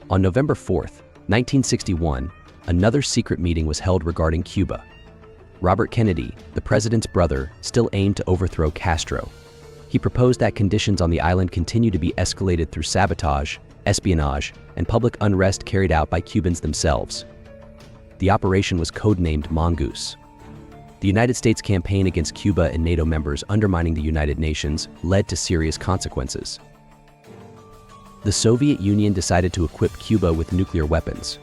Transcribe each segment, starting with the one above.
On November 4, 1961, another secret meeting was held regarding Cuba. Robert Kennedy, the president's brother, still aimed to overthrow Castro. He proposed that conditions on the island continue to be escalated through sabotage, espionage, and public unrest carried out by Cubans themselves. The operation was codenamed Mongoose. The United States campaign against Cuba and NATO members undermining the United Nations led to serious consequences. The Soviet Union decided to equip Cuba with nuclear weapons.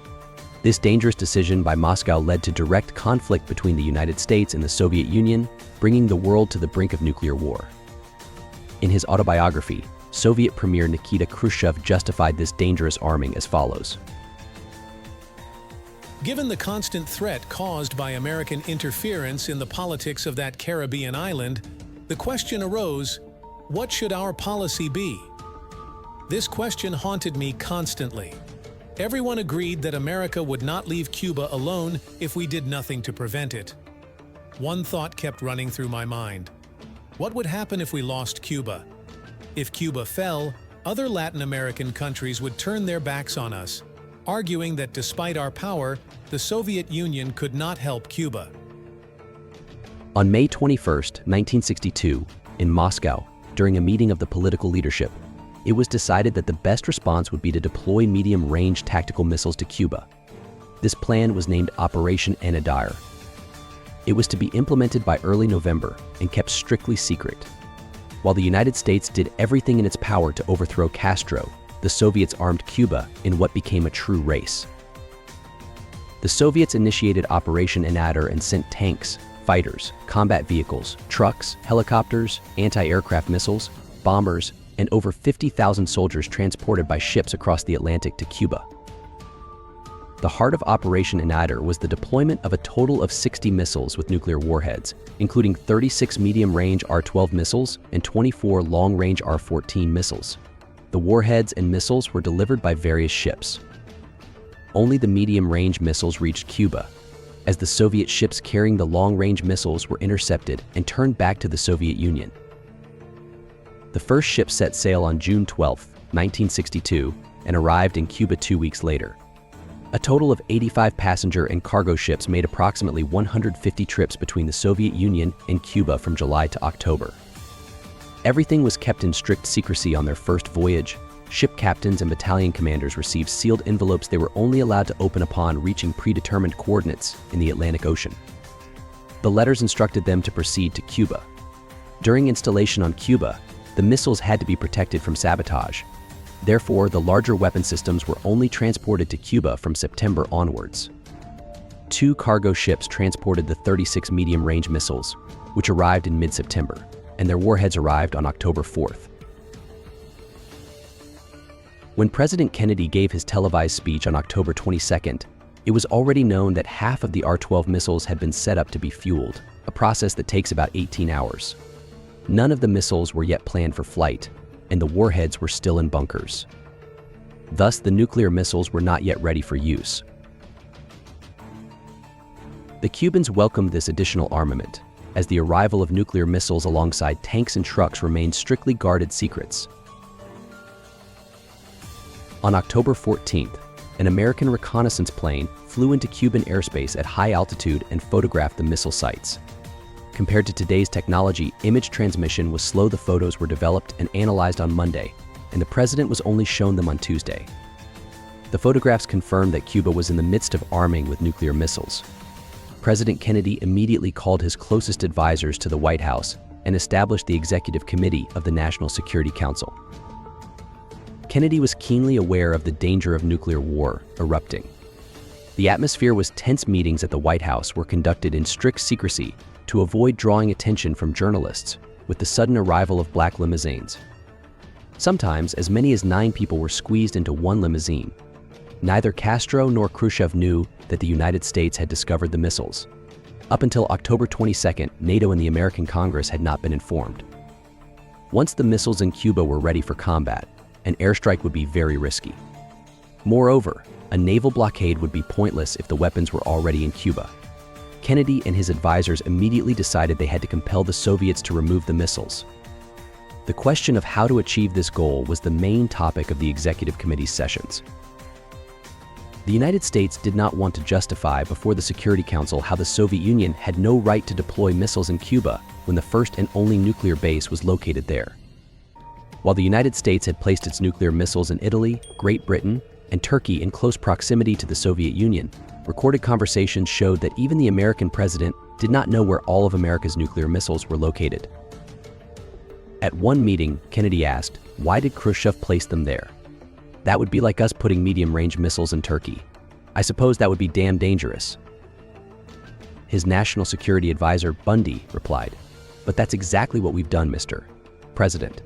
This dangerous decision by Moscow led to direct conflict between the United States and the Soviet Union, bringing the world to the brink of nuclear war. In his autobiography, Soviet Premier Nikita Khrushchev justified this dangerous arming as follows. Given the constant threat caused by American interference in the politics of that Caribbean island, the question arose, what should our policy be? This question haunted me constantly. Everyone agreed that America would not leave Cuba alone if we did nothing to prevent it. One thought kept running through my mind. What would happen if we lost Cuba? If Cuba fell, other Latin American countries would turn their backs on us, arguing that despite our power, the Soviet Union could not help Cuba. On May 21, 1962, in Moscow, during a meeting of the political leadership, it was decided that the best response would be to deploy medium-range tactical missiles to Cuba. This plan was named Operation Anadyr. It was to be implemented by early November and kept strictly secret. While the United States did everything in its power to overthrow Castro, the Soviets armed Cuba in what became a true race. The Soviets initiated Operation Anadyr and sent tanks, fighters, combat vehicles, trucks, helicopters, anti-aircraft missiles, bombers, and over 50,000 soldiers transported by ships across the Atlantic to Cuba. The heart of Operation Anadyr was the deployment of a total of 60 missiles with nuclear warheads, including 36 medium-range R-12 missiles and 24 long-range R-14 missiles. The warheads and missiles were delivered by various ships. Only the medium-range missiles reached Cuba, as the Soviet ships carrying the long-range missiles were intercepted and turned back to the Soviet Union. The first ship set sail on June 12, 1962, and arrived in Cuba 2 weeks later. A total of 85 passenger and cargo ships made approximately 150 trips between the Soviet Union and Cuba from July to October. Everything was kept in strict secrecy on their first voyage. Ship captains and battalion commanders received sealed envelopes they were only allowed to open upon reaching predetermined coordinates in the Atlantic Ocean. The letters instructed them to proceed to Cuba. During installation on Cuba, the missiles had to be protected from sabotage. Therefore, the larger weapon systems were only transported to Cuba from September onwards. 2 cargo ships transported the 36 medium-range missiles, which arrived in mid-September, and their warheads arrived on October 4th. When President Kennedy gave his televised speech on October 22nd, it was already known that half of the R-12 missiles had been set up to be fueled, a process that takes about 18 hours. None of the missiles were yet planned for flight, and the warheads were still in bunkers. Thus, the nuclear missiles were not yet ready for use. The Cubans welcomed this additional armament, as the arrival of nuclear missiles alongside tanks and trucks remained strictly guarded secrets. On October 14th, an American reconnaissance plane flew into Cuban airspace at high altitude and photographed the missile sites. Compared to today's technology, image transmission was slow. The photos were developed and analyzed on Monday, and the president was only shown them on Tuesday. The photographs confirmed that Cuba was in the midst of arming with nuclear missiles. President Kennedy immediately called his closest advisors to the White House and established the Executive Committee of the National Security Council. Kennedy was keenly aware of the danger of nuclear war erupting. The atmosphere was tense. Meetings at the White House were conducted in strict secrecy to avoid drawing attention from journalists with the sudden arrival of black limousines. Sometimes, as many as 9 people were squeezed into one limousine. Neither Castro nor Khrushchev knew that the United States had discovered the missiles. Up until October 22nd, NATO and the American Congress had not been informed. Once the missiles in Cuba were ready for combat, an airstrike would be very risky. Moreover, a naval blockade would be pointless if the weapons were already in Cuba. Kennedy and his advisors immediately decided they had to compel the Soviets to remove the missiles. The question of how to achieve this goal was the main topic of the Executive Committee's sessions. The United States did not want to justify before the Security Council how the Soviet Union had no right to deploy missiles in Cuba when the first and only nuclear base was located there. While the United States had placed its nuclear missiles in Italy, Great Britain, and Turkey in close proximity to the Soviet Union, recorded conversations showed that even the American president did not know where all of America's nuclear missiles were located. At one meeting, Kennedy asked, "Why did Khrushchev place them there? That would be like us putting medium-range missiles in Turkey. I suppose that would be damn dangerous." His national security advisor, Bundy, replied, "But that's exactly what we've done, Mr. President."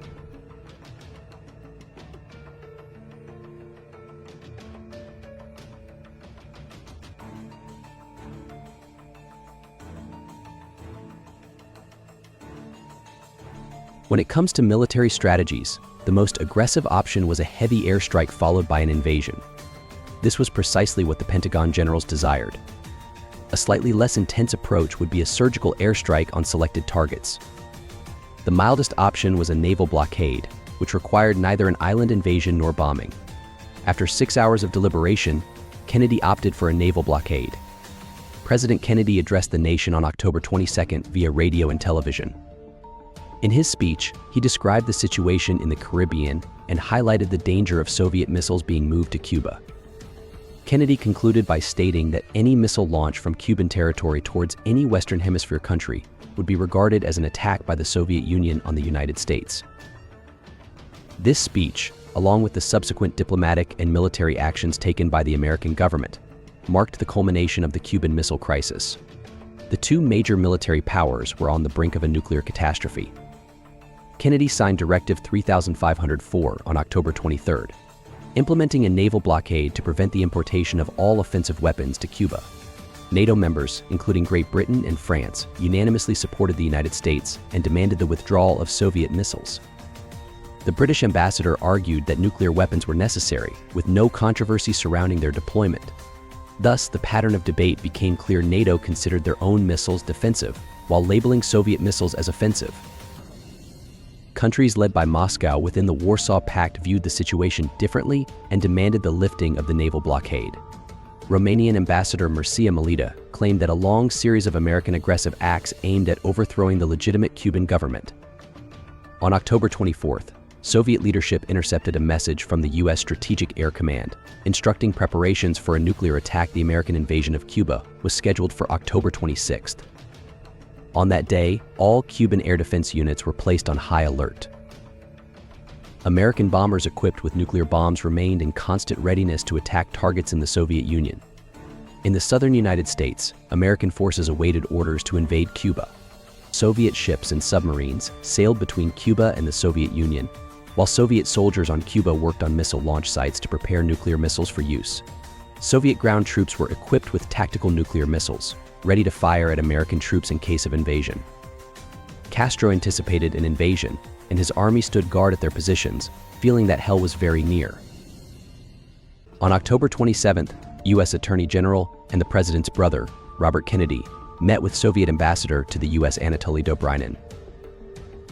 When it comes to military strategies, the most aggressive option was a heavy airstrike followed by an invasion. This was precisely what the Pentagon generals desired. A slightly less intense approach would be a surgical airstrike on selected targets. The mildest option was a naval blockade, which required neither an island invasion nor bombing. After 6 hours of deliberation, Kennedy opted for a naval blockade. President Kennedy addressed the nation on October 22nd via radio and television. In his speech, he described the situation in the Caribbean and highlighted the danger of Soviet missiles being moved to Cuba. Kennedy concluded by stating that any missile launch from Cuban territory towards any Western Hemisphere country would be regarded as an attack by the Soviet Union on the United States. This speech, along with the subsequent diplomatic and military actions taken by the American government, marked the culmination of the Cuban Missile Crisis. The two major military powers were on the brink of a nuclear catastrophe. Kennedy signed Directive 3504 on October 23rd, implementing a naval blockade to prevent the importation of all offensive weapons to Cuba. NATO members, including Great Britain and France, unanimously supported the United States and demanded the withdrawal of Soviet missiles. The British ambassador argued that nuclear weapons were necessary, with no controversy surrounding their deployment. Thus, the pattern of debate became clear. NATO considered their own missiles defensive, while labeling Soviet missiles as offensive. Countries led by Moscow within the Warsaw Pact viewed the situation differently and demanded the lifting of the naval blockade. Romanian Ambassador Mircea Melita claimed that a long series of American aggressive acts aimed at overthrowing the legitimate Cuban government. On October 24th, Soviet leadership intercepted a message from the U.S. Strategic Air Command, instructing preparations for a nuclear attack. The American invasion of Cuba was scheduled for October 26th. On that day, all Cuban air defense units were placed on high alert. American bombers equipped with nuclear bombs remained in constant readiness to attack targets in the Soviet Union. In the southern United States, American forces awaited orders to invade Cuba. Soviet ships and submarines sailed between Cuba and the Soviet Union, while Soviet soldiers on Cuba worked on missile launch sites to prepare nuclear missiles for use. Soviet ground troops were equipped with tactical nuclear missiles, ready to fire at American troops in case of invasion. Castro anticipated an invasion, and his army stood guard at their positions, feeling that hell was very near. On October 27th, U.S. Attorney General and the president's brother, Robert Kennedy, met with Soviet ambassador to the U.S. Anatoly Dobrynin.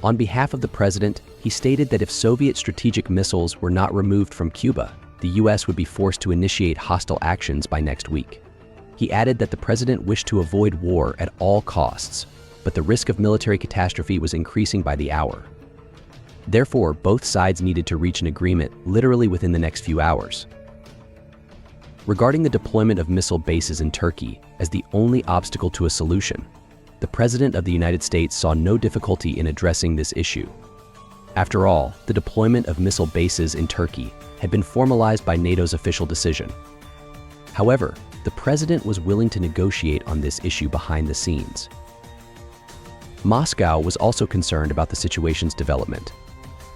On behalf of the president, he stated that if Soviet strategic missiles were not removed from Cuba, the U.S. would be forced to initiate hostile actions by next week. He added that the president wished to avoid war at all costs, but the risk of military catastrophe was increasing by the hour. Therefore, both sides needed to reach an agreement literally within the next few hours. Regarding the deployment of missile bases in Turkey as the only obstacle to a solution, the President of the United States saw no difficulty in addressing this issue. After all, the deployment of missile bases in Turkey had been formalized by NATO's official decision. However, the President was willing to negotiate on this issue behind the scenes. Moscow was also concerned about the situation's development.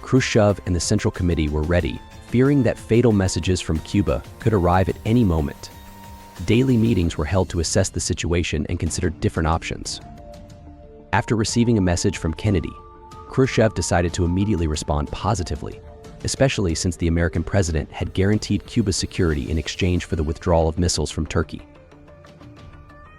Khrushchev and the Central Committee were ready, fearing that fatal messages from Cuba could arrive at any moment. Daily meetings were held to assess the situation and consider different options. After receiving a message from Kennedy, Khrushchev decided to immediately respond positively, especially since the American president had guaranteed Cuba's security in exchange for the withdrawal of missiles from Turkey.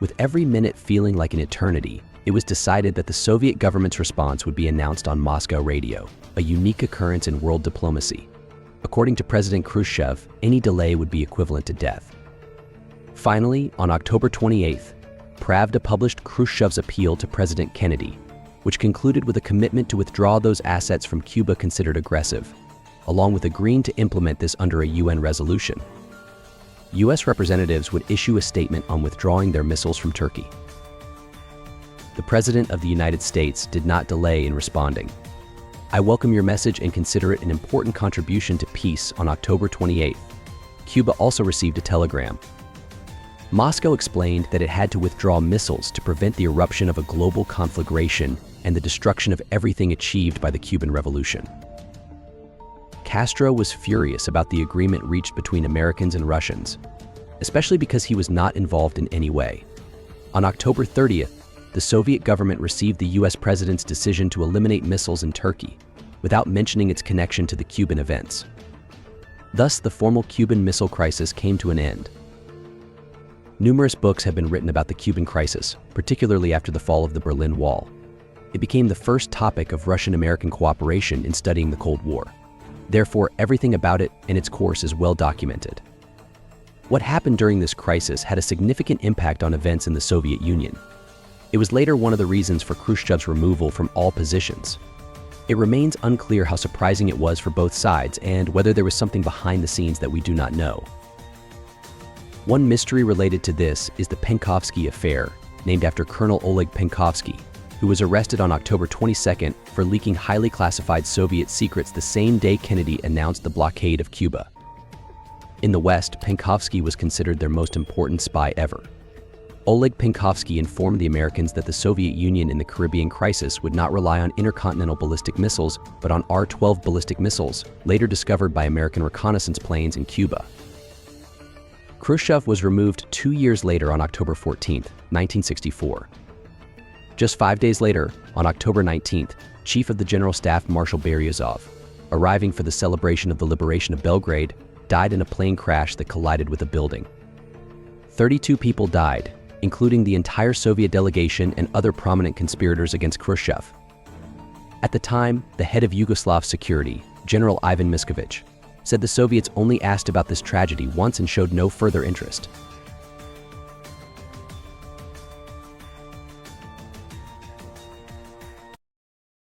With every minute feeling like an eternity, it was decided that the Soviet government's response would be announced on Moscow radio, a unique occurrence in world diplomacy. According to President Khrushchev, any delay would be equivalent to death. Finally, on October 28th, Pravda published Khrushchev's appeal to President Kennedy, which concluded with a commitment to withdraw those assets from Cuba considered aggressive, along with agreeing to implement this under a UN resolution. U.S. representatives would issue a statement on withdrawing their missiles from Turkey. The President of the United States did not delay in responding. "I welcome your message and consider it an important contribution to peace." On October 28th, Cuba also received a telegram. Moscow explained that it had to withdraw missiles to prevent the eruption of a global conflagration and the destruction of everything achieved by the Cuban Revolution. Castro was furious about the agreement reached between Americans and Russians, especially because he was not involved in any way. On October 30th, the Soviet government received the U.S. president's decision to eliminate missiles in Turkey, without mentioning its connection to the Cuban events. Thus, the formal Cuban Missile Crisis came to an end. Numerous books have been written about the Cuban crisis, particularly after the fall of the Berlin Wall. It became the first topic of Russian-American cooperation in studying the Cold War. Therefore, everything about it and its course is well documented. What happened during this crisis had a significant impact on events in the Soviet Union. It was later one of the reasons for Khrushchev's removal from all positions. It remains unclear how surprising it was for both sides and whether there was something behind the scenes that we do not know. One mystery related to this is the Penkovsky affair, named after Colonel Oleg Penkovsky, who was arrested on October 22nd for leaking highly classified Soviet secrets the same day Kennedy announced the blockade of Cuba. In the West, Penkovsky was considered their most important spy ever. Oleg Penkovsky informed the Americans that the Soviet Union in the Caribbean crisis would not rely on intercontinental ballistic missiles, but on R-12 ballistic missiles, later discovered by American reconnaissance planes in Cuba. Khrushchev was removed 2 years later on October 14, 1964. Just 5 days later, on October 19th, Chief of the General Staff Marshal Beryozov, arriving for the celebration of the liberation of Belgrade, died in a plane crash that collided with a building. 32 people died, including the entire Soviet delegation and other prominent conspirators against Khrushchev. At the time, the head of Yugoslav security, General Ivan Miskovic, said the Soviets only asked about this tragedy once and showed no further interest.